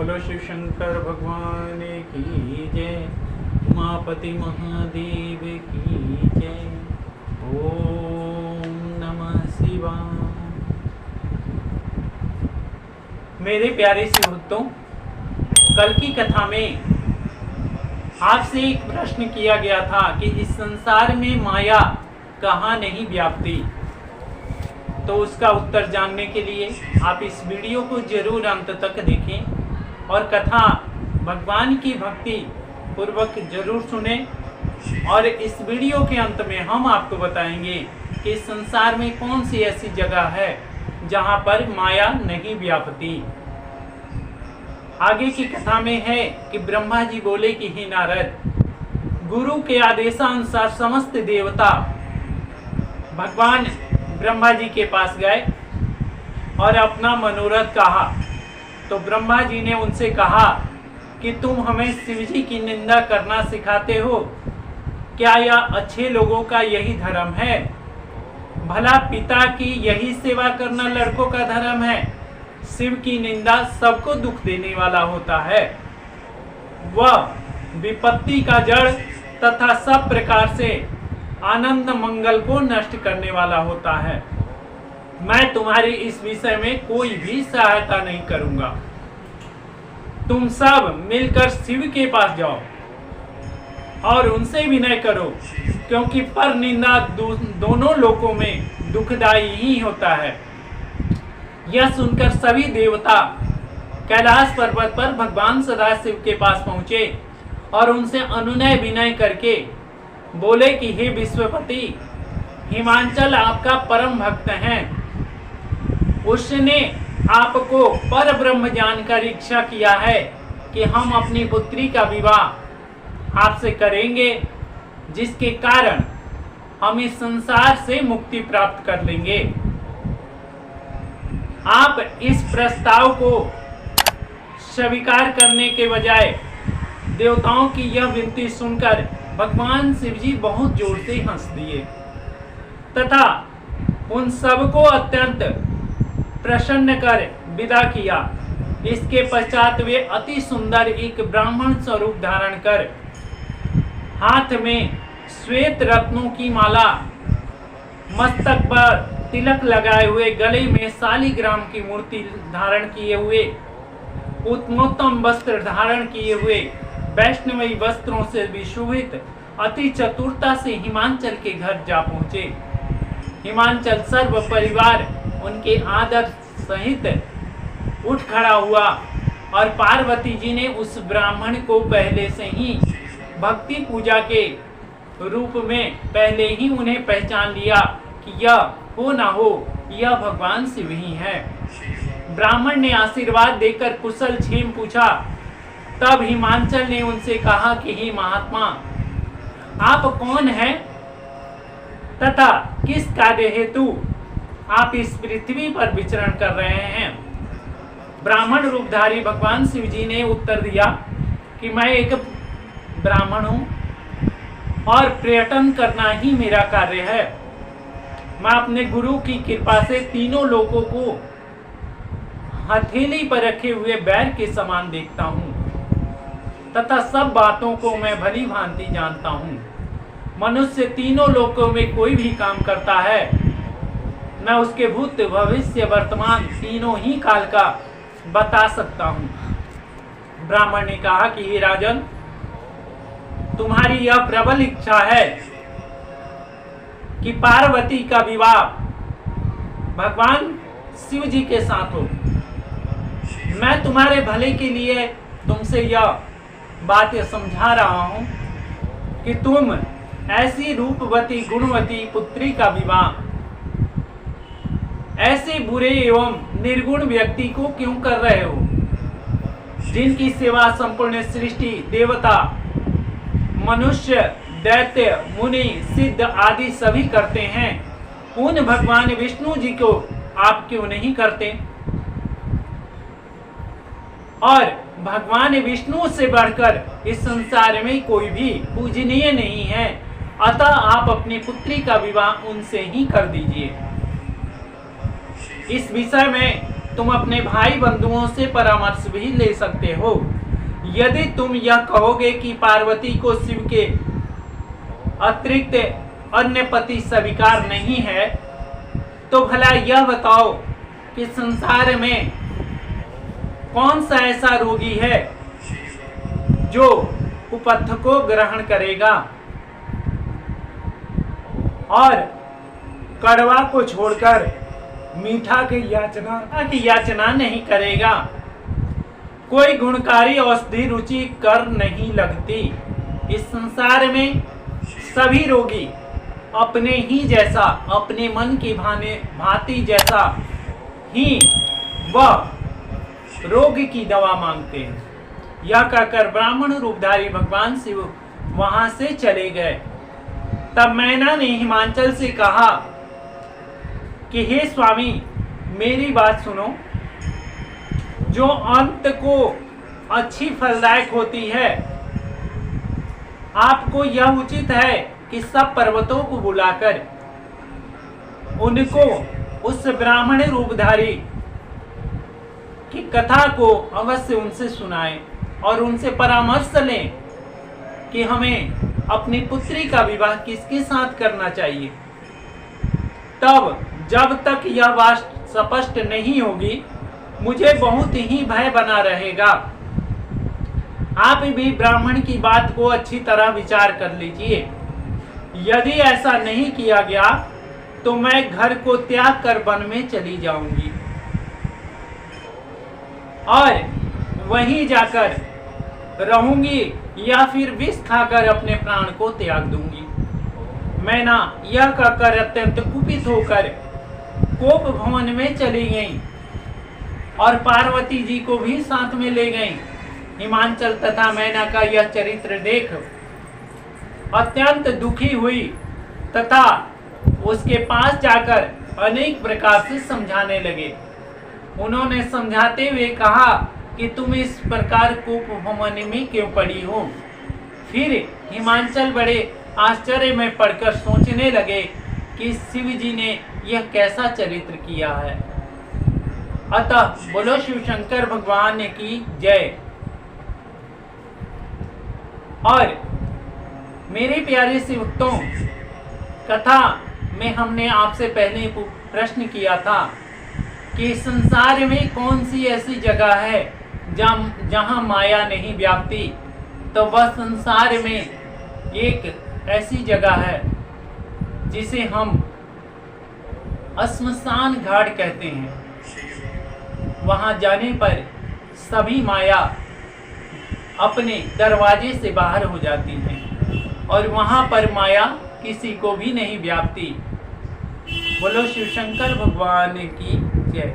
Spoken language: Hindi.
बोलो शिव शंकर भगवान की जय, उमापति महादेव की जय। ओम नमः शिवाय। मेरे प्यारे शिव भक्तों, कल की कथा में आपसे एक प्रश्न किया गया था कि इस संसार में माया कहाँ नहीं व्याप्ति। तो उसका उत्तर जानने के लिए आप इस वीडियो को जरूर अंत तक देखें और कथा भगवान की भक्ति पूर्वक जरूर सुने। और इस वीडियो के अंत में हम आपको बताएंगे कि इस संसार में कौन सी ऐसी जगह है जहां पर माया नहीं व्यापती। आगे की कथा में है कि ब्रह्मा जी बोले कि हे नारद, गुरु के आदेशानुसार समस्त देवता भगवान ब्रह्मा जी के पास गए और अपना मनोरथ कहा। तो ब्रह्मा जी ने उनसे कहा कि तुम हमें शिव जी की निंदा करना सिखाते हो, क्या यह अच्छे लोगों का यही धर्म है? भला पिता की यही सेवा करना लड़कों का धर्म है? शिव की निंदा सबको दुख देने वाला होता है, वह विपत्ति का जड़ तथा सब प्रकार से आनंद मंगल को नष्ट करने वाला होता है। मैं तुम्हारी इस विषय में कोई भी सहायता नहीं करूंगा। तुम सब मिलकर शिव के पास जाओ और उनसे विनय करो, क्योंकि पर निंदा दोनों लोकों में दुखदायी ही होता है। यह सुनकर सभी देवता कैलाश पर्वत पर भगवान सदाशिव के पास पहुंचे और उनसे अनुनय विनय करके बोले कि हे विश्वपति, हिमांचल आपका परम भक्त है। उसने आपको पर ब्रह्म जानकर इच्छा किया है कि हम अपनी पुत्री का विवाह आपसे करेंगे, जिसके कारण हम इस संसार से मुक्ति प्राप्त कर लेंगे। आप इस प्रस्ताव को स्वीकार करने के बजाय देवताओं की यह विनती सुनकर भगवान शिव जी बहुत जोर से हंस दिए तथा उन सबको अत्यंत प्रसन्न कर विदा किया। इसके पश्चात वे अति सुंदर एक ब्राह्मण स्वरूप धारण कर हाथ में श्वेत रत्नों की माला, मस्तक पर तिलक लगाए हुए, गले में शालिग्राम की मूर्ति धारण किए हुए, उत्तमोत्तम वस्त्र धारण किए हुए, वैष्णवी वस्त्रों से विशोभित अति चतुरता से हिमांचल के घर जा पहुंचे। हिमांचल सर्व परिवार उनके आदर सहित उठ खड़ा हुआ और पार्वती जी ने उस ब्राह्मण को पहले से ही भक्ति पूजा के रूप में पहले ही उन्हें पहचान लिया कि यह हो ना हो, यह भगवान शिव ही है। ब्राह्मण ने आशीर्वाद देकर कुशल क्षेम पूछा। तब हिमांचल ने उनसे कहा कि हे महात्मा, आप कौन हैं तथा किस कार्य हेतु आप इस पृथ्वी पर विचरण कर रहे हैं? ब्राह्मण रूपधारी भगवान शिव जी ने उत्तर दिया कि मैं एक ब्राह्मण हूं और पर्यटन करना ही मेरा कार्य है। मैं अपने गुरु की कृपा से तीनों लोगों को हथेली पर रखे हुए बैर के समान देखता हूं तथा सब बातों को मैं भली भांति जानता हूं। मनुष्य तीनों लोकों में कोई भी काम करता है, मैं उसके भूत भविष्य वर्तमान तीनों ही काल का बता सकता हूं। ब्राह्मण ने कहा कि हे राजन, तुम्हारी यह प्रबल इच्छा है कि पार्वती का विवाह भगवान शिव जी के साथ हो। मैं तुम्हारे भले के लिए तुमसे यह बात समझा रहा हूं कि तुम ऐसी रूपवती गुणवती पुत्री का विवाह ऐसे बुरे एवं निर्गुण व्यक्ति को क्यों कर रहे हो, जिनकी सेवा संपूर्ण सृष्टि देवता, मनुष्य, दैत्य, मुनि, सिद्ध आदि सभी करते हैं। उन भगवान विष्णु जी को आप क्यों नहीं करते? और भगवान विष्णु से बढ़कर इस संसार में कोई भी पूजनीय नहीं है, अतः आप अपनी पुत्री का विवाह उनसे ही कर दीजिए। इस विषय में तुम अपने भाई बंधुओं से परामर्श भी ले सकते हो। यदि तुम यह कहोगे कि पार्वती को शिव के अतिरिक्त अन्य पति स्वीकार नहीं है, तो भला यह बताओ कि संसार में कौन सा ऐसा रोगी है जो कुपथ को ग्रहण करेगा और कड़वा को छोड़कर मीठा की याचना नहीं करेगा। कोई गुणकारी औषधि रुचि कर नहीं लगती। इस संसार में सभी रोगी अपने ही जैसा, अपने मन की भांति जैसा ही वह रोग की दवा मांगते हैं। यह कहकर ब्राह्मण रूपधारी भगवान शिव वहां से चले गए। तब मैना ने हिमांचल से कहा कि हे स्वामी, मेरी बात सुनो। जो अंत को अच्छी फलदायक होती है, आपको यह उचित है कि सब पर्वतों को बुलाकर उनको उस ब्राह्मण रूपधारी की कथा को अवश्य उनसे सुनाएं और उनसे परामर्श लें कि हमें अपनी पुत्री का विवाह किसके साथ करना चाहिए। तब जब तक यह बात स्पष्ट नहीं होगी, मुझे बहुत ही भय बना रहेगा। आप भी ब्राह्मण की बात को अच्छी तरह विचार कर लीजिए। यदि ऐसा नहीं किया गया तो मैं घर को त्याग कर वन में चली जाऊंगी और वहीं जाकर रहूंगी या फिर विष खाकर अपने प्राण को त्याग दूंगी। मैना यह कहकर अत्यंत कुपित होकर कोप भवन में चली गई और पार्वती जी को भी साथ में ले गई। हिमांचल तथा मैना का यह चरित्र देख अत्यंत दुखी हुई तथा उसके पास जाकर अनेक प्रकार से समझाने लगे। उन्होंने समझाते हुए कहा कि तुम इस प्रकार कोप भवन में क्यों पड़ी हो। फिर हिमांचल बड़े आश्चर्य में पड़कर सोचने लगे कि शिव जी ने यह कैसा चरित्र किया है। अतः बोलो शिव शंकर भगवान की जय। और मेरे प्यारे शिवभक्तों, कथा में हमने आपसे पहले प्रश्न किया था कि संसार में कौन सी ऐसी जगह है जहां माया नहीं व्याप्ति। तो वह संसार में एक ऐसी जगह है जिसे हम श्मशान घाट कहते हैं। वहां जाने पर सभी माया अपने दरवाजे से बाहर हो जाती है और वहां पर माया किसी को भी नहीं व्यापती। बोलो शिव शंकर भगवान की जय।